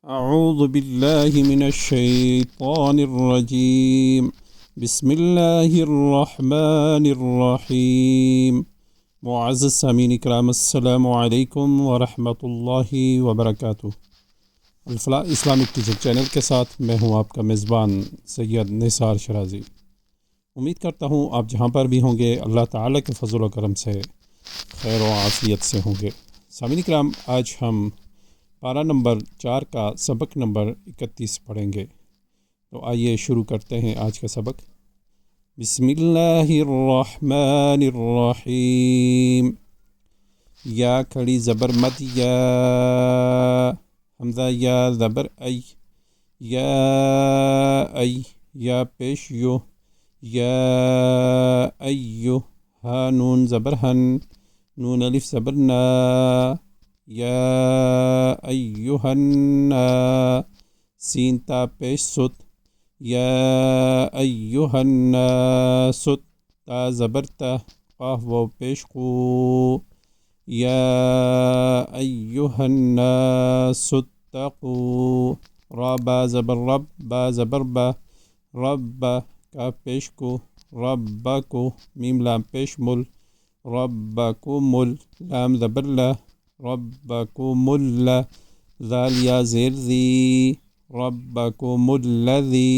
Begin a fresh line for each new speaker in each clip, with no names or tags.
أعوذ بالله من الشيطان الرجيم بسم الله الرحمن الرحيم मुअज़्ज़ज़ सामीन इकराम अस्सलामु अलैकुम वरहमतुल्लाहि वबरकातुहू। अल-फलाह इस्लामिक टीचर चैनल के साथ मैं हूं आपका मेज़बान सैयद निसार शराजी। उम्मीद करता हूं आप जहां पर भी होंगे अल्लाह ताला के फ़ज़ल व करम से खैर व आफ़ियत से होंगे। सामीन इकराम, आज हम पारा नंबर 4 का सबक नंबर 31 पढ़ेंगे। तो आइए शुरू करते हैं आज का सबक। बिस्मिल्लाहिर्रहमानिर्रहीम। या खड़ी ज़बर मद या, हमज़ा या ज़बर ऐ, या पेश यो, या अय्यो, हा नून ज़बर हन, नून अलिफ ज़बर ना, या अय्युहन्ना, सीन ता पेश सुत, या अय्युहन्नासुत, ता ज़बर ता, क़ाफ़ वाव पेश कू, या अय्युहन्नासुत्तक़ू, रा बा ज़बर रब, बा ज़बर बा, रब्बा, काफ़ पेश को, रब्बकु, मीम लाम पेश मुल, रब्बकुमुल, लाम ज़बर ला, रब्बकुमुल्ला, ज़ाल या ज़ेर ज़ी, रब्बकुमुल्लज़ी,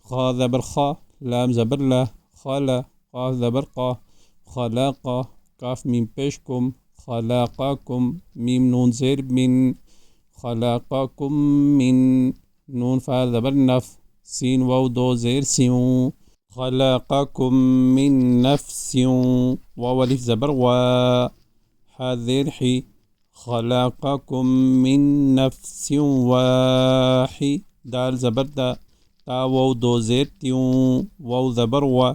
ख़ा ज़बर ख़ा, लाम ज़बर ला, ख़ला, क़ाफ़ ज़बर क़ा, ख़लाक़ा, काफ़ मीम पेश कुम, ख़लाक़कुम, मीम नून ज़ेर मिन, ख़लाक़कुम मिन, नून फ़ा ज़बर नफ़, सीन वाव दो ज़ेर स्यूं, ख़लाक़कुम मिन नफ़्सिं, वाव अलिफ ज़बर वा, हा ज़ेर ही, ख़लाक़कुम मिन नफ़्सिं वाहि, दाल ज़बर दा, ता वाव दो ज़ेर त्यूं, वाव ज़बर वा,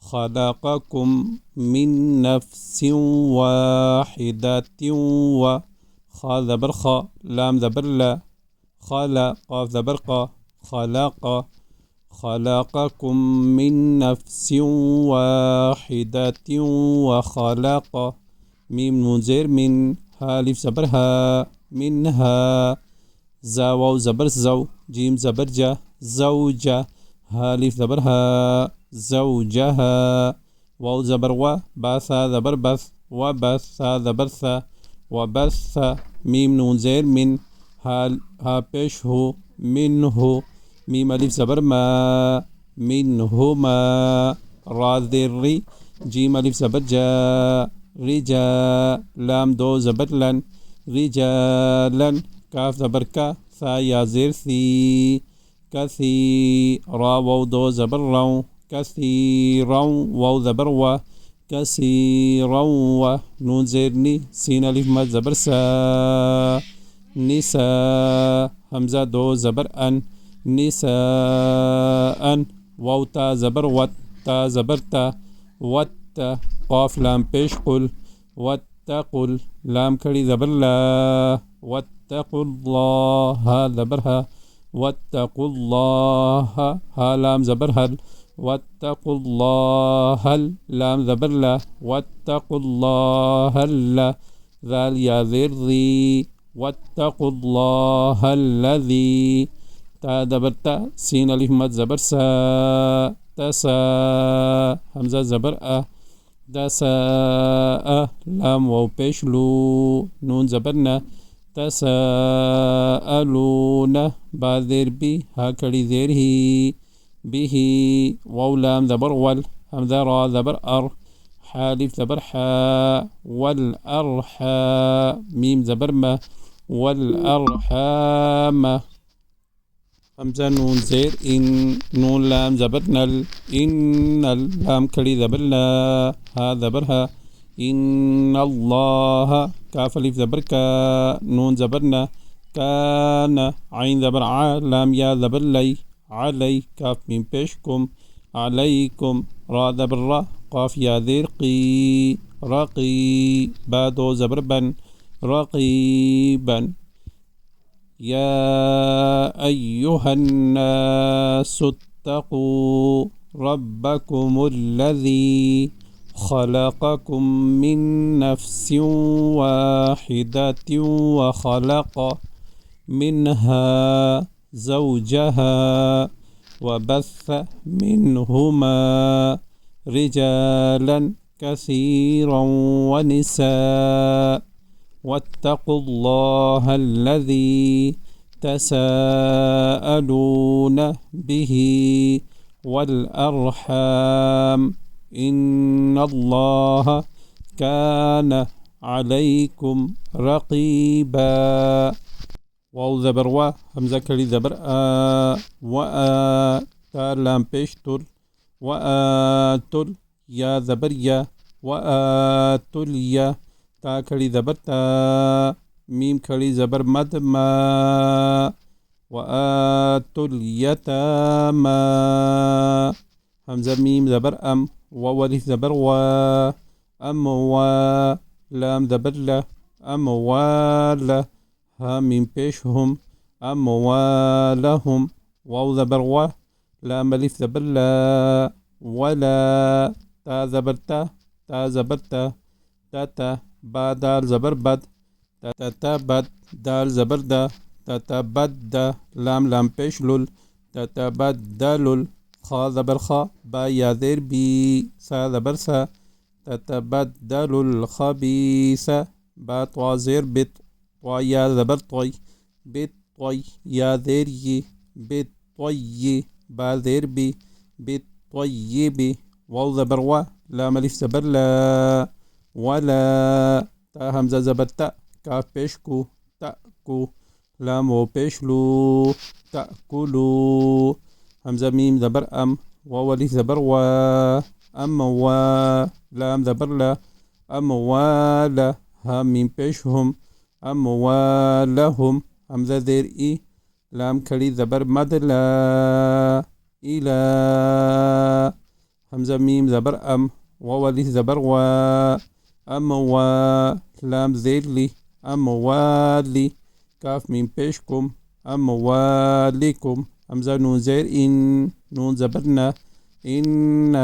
ख़लाक़कुम मिन नफ़्सिं वाहिदतिं वा, ख़ा ज़बर ख़ा, लाम ज़बर ला, ख़ला, क़ाफ़ ज़बर क़ा, ख़लाक़ा, ख़लाक़कुम मिन नफ़्सिं वाहिदतिं व ख़लाक़ा, मीम नून ज़ेर मिन, हा अलिफ ज़बर हा, मिनहा, ज़ा वाव ज़बर ज़ौ, जीम ज़बर जा, ज़ौजा, हा अलिफ ज़बर हा, ज़ौजहा, वाव ज़बर वा, बा सा ज़बर बस, व बस, सा ज़बर सा, व बस, मीम नून ज़ेर मिन, हा पेश हो, मिन हो, मीम अलिफ ज़बर मा, मिन हो मा, रा ज़ेर री, जीम अलिफ ज़बर जा, रिजा, लाम दो ज़बर लन, रिजालन, काफ़ ज़बर का, सा या ज़ेर सी, कसी, रा वाव दो ज़बर रौ, कसीरौ, वाव ज़बर वा, कसीरौ वा, नून ज़ेर नी, सीन अलिफ मद ज़बर सा, निसा, हमज़ा दो ज़बर अन, निसाअन, वाव ता ज़बर वत, ता ज़बर ता, वत्त, क़ाफ़ लाम पेश कुल, वत्तकुल, लाम खड़ी ज़बर ला, वत्तकुल्लाह, हा ज़बर हा, वत्तकुल्लाह, हा लाम ज़बर हल, वत्तकुल्लाहल, लाम ज़बर ला, वत्तकुल्लाहल्ला, ज़ाल या ज़ेर ज़ी, वत्तकुल्लाहल्लज़ी, ता ज़बर ता, सीन अलिफ मद ज़बर सा, तसा, हमज़ा ज़बर आ, तसा, लाम वाव पेश लू, नून ज़बर ना, तसाअलूना, बा ज़ेर बी, हा खड़ी ज़ेर ही, बिही, वाव लाम ज़बर वल, हमज़ा रा ज़बर अर, हा अलिफ ज़बर हा, वल अरहा, मीम ज़बर मा, वल अरहामा, हमज़ा नून ज़ेर इन, नून लाम ज़बर नल, इन्नल, लाम खड़ी ज़बर ला, हा ज़बर हा, इन्नल्लाह, काफ़ अलिफ ज़बर का, नून ज़बर ना, काना, आइन ज़बर आ, लाम या ज़बर लै, अलई, काफ़ मीम पेश कुम, अलैकुम, रा ज़बर रा, क़ाफ़ या ज़ेर की, रक़ी, बा दो ज़बर बन, रक़ीबन, या अय्युहन्नासुत्तक़ू रब्बकुमुल्लज़ी ख़लक़कुम मिन नफ़्सिं वाहिदतिं व ख़लक़ منها زوجها وبث منهما رجالا كثيرا ونساء واتقوا الله الذي تساءلون به والأرحام إن الله كان عليكم رقيبا. واو زبر و همزة کلی زبر تا لام پیش تل تل یا زبر یا تل یا تا کلی زبر تا میم کلی زبر مد ما تل یتاما همزة میم زبر والف زبر و لام زبر لا ولا ها میم پیشهم أموالهم واو زبر و لام ألف زبر لا ولا تا زبر تا زبر تا با دال زبر بد تا بد دال زبر دا تتبدى لام پیش لول تتبدل خا زبر خا با یا زیر بی سا زبر سا تتبدل الخبيث با طوا زیر بت طوا یا زبر طوي بت طوي یا زیر ي بت طوي با زیر بي بت طيب واو زبر و لام ألف زبر لا ولا تا همزة زبر تا کاف پیش کو تأکو لام و پیش لو تأکلو همزة ميم زبر واو ألف زبر و و لام زبر لا ولا ها ميم پیشهم أموالهم همزة زير إي لام کلی زبر مد لا إلى همزة ميم زبر واو ألف زبر و و لام زير لي أموالي كاف ميم پیشكم أموالكم همزة نون زير إن نون زبرنا إن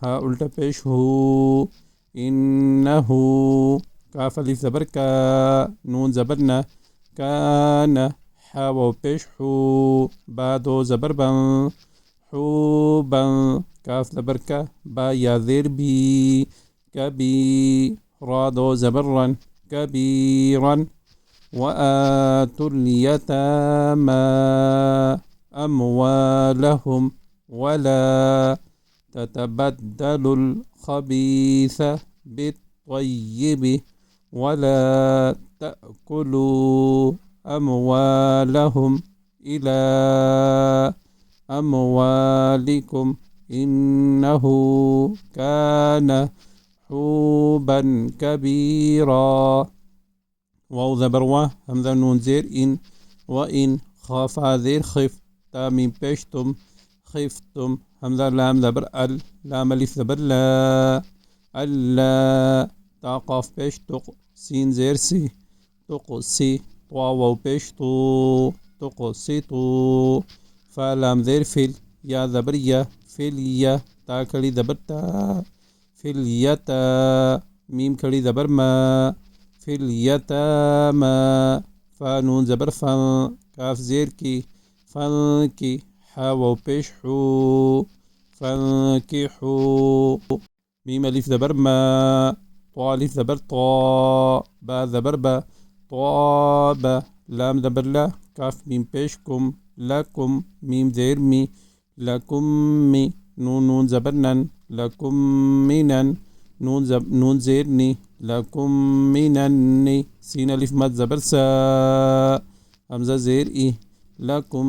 ها ألتا پیش هو إنه كاف ألف زبر كا نون زبرنا كان حاو پیش حو بادو زبر بن حوبا كاف زبر كا با يا ذير بي كبي رادو زبرا كبيرا وآتوا اليتامى أموالهم ولا تتبدلوا الخبيث بالطيب ولا تأكلوا أموالهم إلى أموالكم إنه كان حوبا كبيرا واو زبر و همزة نون زير إن وإن خاف زير خف تا ميم پیشتم خفتم همزة لام زبر لام ألف زبر لا ألا تا قاف پیش تق سين زير سي تق سي طوا واو پیش تو تق سي تو فلام زير فيل يا زبر يا فيل يا تا کلی زبر تا فيل يتا ميم کلی زبر ما في اليتامى فانون زبر فان كاف زير كي فانكي حاو پیش حو فانكحو ميم ألف زبر ما طا ألف زبر طا با زبر با طاب لام زبر لا كاف ميم پیشكم لكم ميم زير مي لكم مي نون زبر نن لكم منن نون زيرني لكم منني سين ألف مد زبر سا همزة زير إي لكم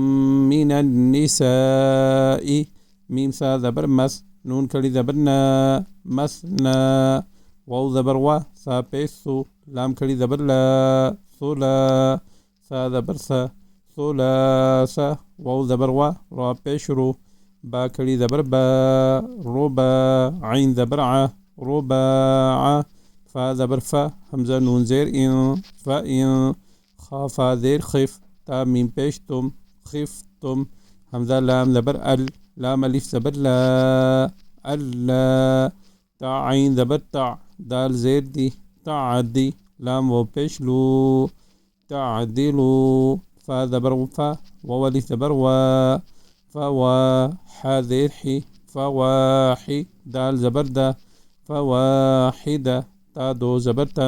من النساء ميم سا زبر مس نون کلی زبرنا مسنا واو زبر و سا پیسو لام کلی زبر لا صلا سا زبر سا ثلاثة واو زبر و را پیشرو با کلی زبر با ربا عين زبر ع رباع فا زبر فا همزة نون زير إن فإن خافا زير خف تا ميم پیشتم خفتم همزة لام زبر لام ألف زبر لا ألا تا عين زبر تع دال زير دي تعدي لام و پیشلو تعدلو فا زبر فا واو ألف زبر وا فوا حا زير حي فواحي دال زبر دا فواحدة تا دو زبر تا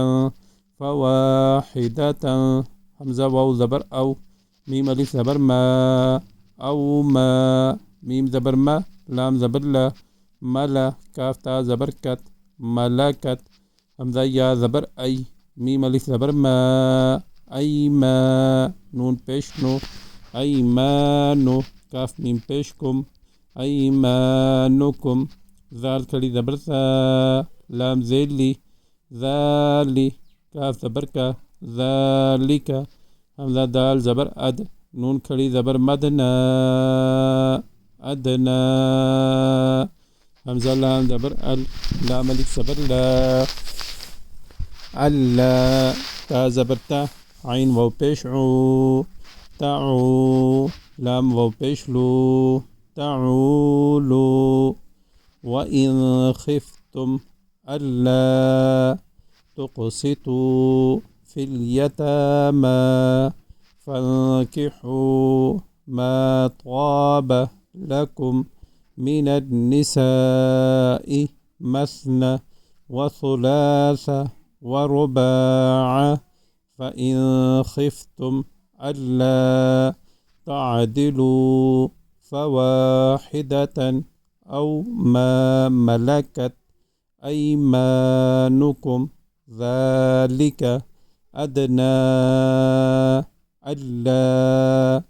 فواحدة همزة واو زبر أو ميم ألف زبر ما أو ما ميم زبر ما لام زبر لا ملا كاف تا زبر كت ملكت همزة يا زبر أي ميم ألف زبر ما أي ما نون پیش نو أي ما نو كاف ميم پیشكم أيمانكم ذال كلي زبر ثا لام زيلي ذالي كاف زبر كا ذلك همزة دال زبر أد نون كلي زبر مدنا أدنى همزة لام زبر ال لام ألف زبر لا ألا تا زبر تا عين واو پیش عو تعو لام واو پیش لو تعولوا وإن خفتم ألا تقسطوا في اليتامى فانكحوا ما طاب لكم من النساء مثنى وثلاث ورباع فإن خفتم ألا تعدلوا فواحدة أو ما ملكت أيمانكم ذلك أدنى ألا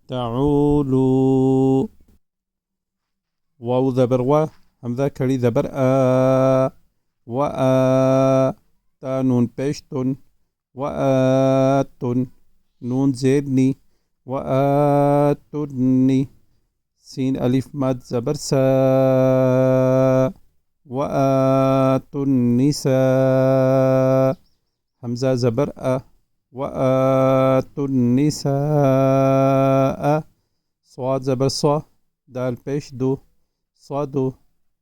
تعولوا واو زبر و همزة كري زبر وآ تا نون پیشتن وآتن نون زيرني وآتني سين ألف ماد زبر سا وآتوا النساء همزة زبر وآتوا النساء صاد زبر صا دال پیش دو صادو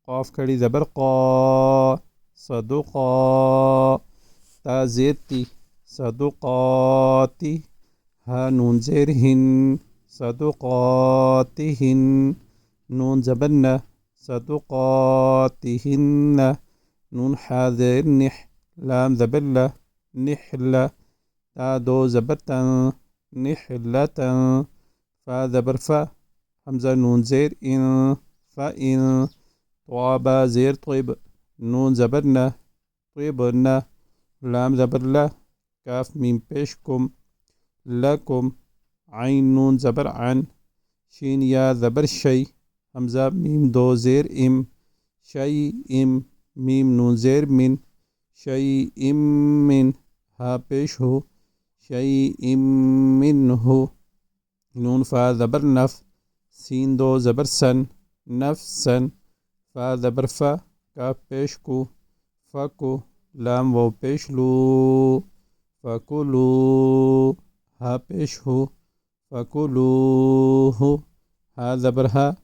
قاف کڑی زبر قا صدقا تا زيرتي صدقاتي ها نون زيرهن صدقاتهن نون زبرنا صدقاتهن نون حاذر نح لام زبلة نحلة تا دو زبرتا نحلة فا زبر فا همزة نون زير إن فإن طابا زير طيب نون زبرنا طيبنا لام زبرلا كاف ميم پیشكم لكم عين نون زبر عن شين يا زبر شي همزة ميم دو زير إم شيء إم ميم نون زير من شيء من ها پیش هو شيء منه نون فا زبر نف سين دو زبر سن نفسا فا زبر فا كاف پیشكو فكو لام و پیشلو فكلوا ها پیش هو فكلوه ها زبر ها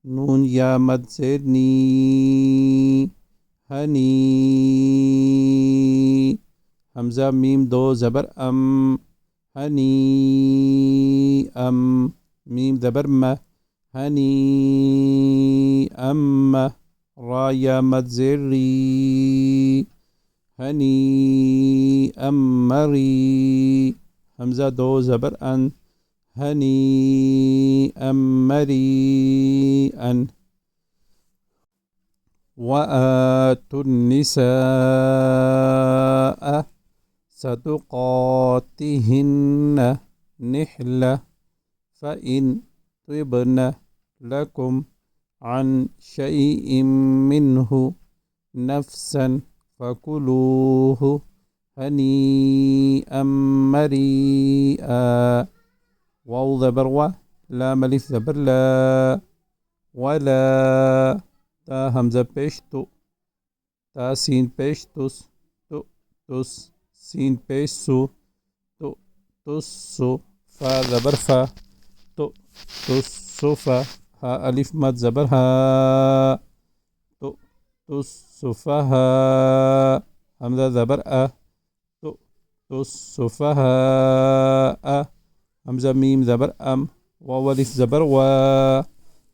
نون يا مد زيرني هني همزة ميم دو زبر أم هني أم ميم زبر ما هني أم را يا مد زيري هني أمري همزة دو زبر أن هنيئا مريئا وآتوا النساء صدقاتهن نحلة فإن طبن لكم عن شيء منه نفسا فكلوه هنيئا مريئا واو زبر و لام ألف زبر لا ولا تا همزة پیشتو تا سين پیشتوس تو توس سين پیشسو تو توسو فا زبر فا تو توسو فا ها ألف مد زبر ها تو توسو فا ها همزة زبر تو توسو فا ها हमज़ा मीम ज़बर अम, वाव अलिफ ज़बर वा,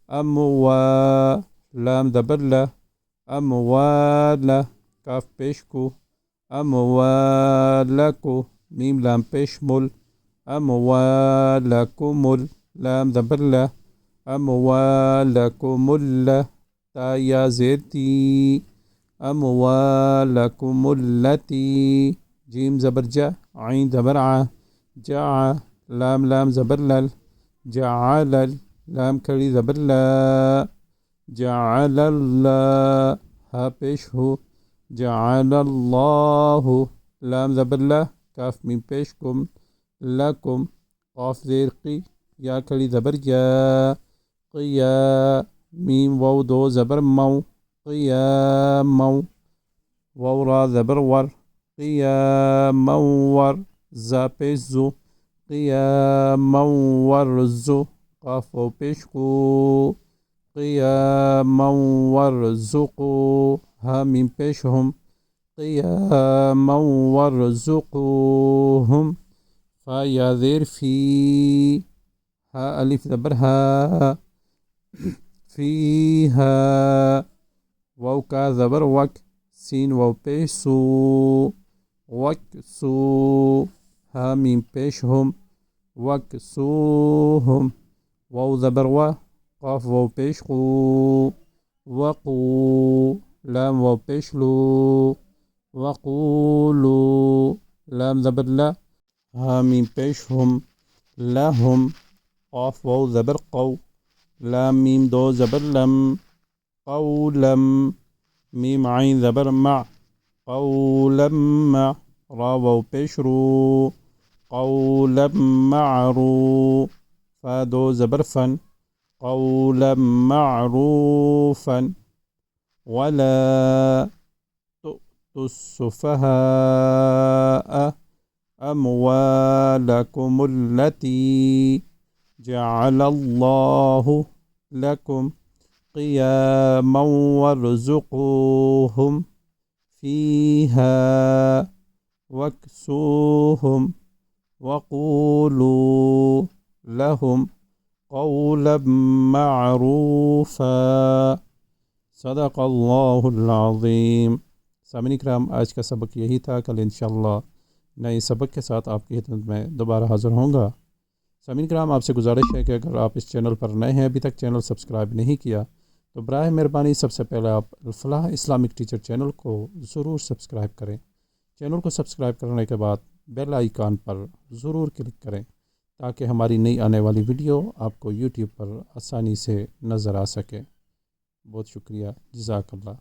अमवा, लाम ज़बर ला, अमवाला, काफ पेश को, अमवालको, मीम लाम पेश मुल, अमवालकुमुल, लाम ज़बर ला, अमवालकुमुल्ला, ता या ज़ेर ती, अमवालकुमुल्लती, जीम ज़बर जा, आइन ज़बर आ, जा, लाम लाम ज़बर लल, जालल, लाम खड़ी ज़बर ला, जालल्ला, हा पेश हो, जालल्लाहु, लाम ज़बर ला, काफ मीम पेश कुम, लकुम, क़ाफ ज़ेर की, या खड़ी ज़बर या, क़िया, मीम वाव दो ज़बर मऊ, क़ियामौ, वाव रा ज़बर वर, क़ियामौवर, ज़ा पेश ज़ु, क़ियामौवरज़ु, क़ाफ वाव पेश को, क़ियामौवरज़ुक़ु, हा मीम पेश हम, क़ियामौवरज़ुक़ुहुम, फ़ा या ज़ेर फ़ी, हा अलिफ ज़बर हा, फ़ीहा, वाव का ज़बर वक, सीन वाव पेश सू, वक्सू, हा मीम पेश हम, वक्सूहुम, वाव ज़बर वा, क़ाफ वाव पेश को, वक़ू, लाम वाव पेश लू, वक़ूलू, लाम ज़बर ला, हा मीम पेश हम, लहुम, क़ाफ वाव ज़बर क़ौ, लाम मीम दो ज़बर लम, क़ौलम, मीम आइन ज़बर मा, क़ौलम मा, रा वाव पेश रू, क़ौलम मारू, फ़ा दो ज़बर फ़न, क़ौलम मारूफ़न, वला तुस्सुफ़हाअ अमवालकुमुल्लती जअलल्लाहु लकुम क़ियामन वरज़ुक़ूहुम फ़ीहा वक्सूहुम वक़ूलू लहुम क़ौलन मअरूफ़ा। सदक़ल्लाहुल अज़ीम। सामिन इकराम, आज का सबक यही था। कल इंशाअल्लाह नए सबक के साथ आपकी खिदमत में दोबारा हाज़िर होऊंगा। सामिन इकराम, आपसे गुजारिश है कि अगर आप इस चैनल पर नए हैं, अभी तक चैनल सब्सक्राइब नहीं किया, तो बराए मेहरबानी सबसे पहले आप अल-फलाह इस्लामिक टीचर चैनल को ज़रूर सब्सक्राइब करें। चैनल को सब्सक्राइब करने के बाद बेल आइकन पर ज़रूर क्लिक करें ताकि हमारी नई आने वाली वीडियो आपको यूट्यूब पर आसानी से नज़र आ सके। बहुत शुक्रिया। जज़ाकल्लाह।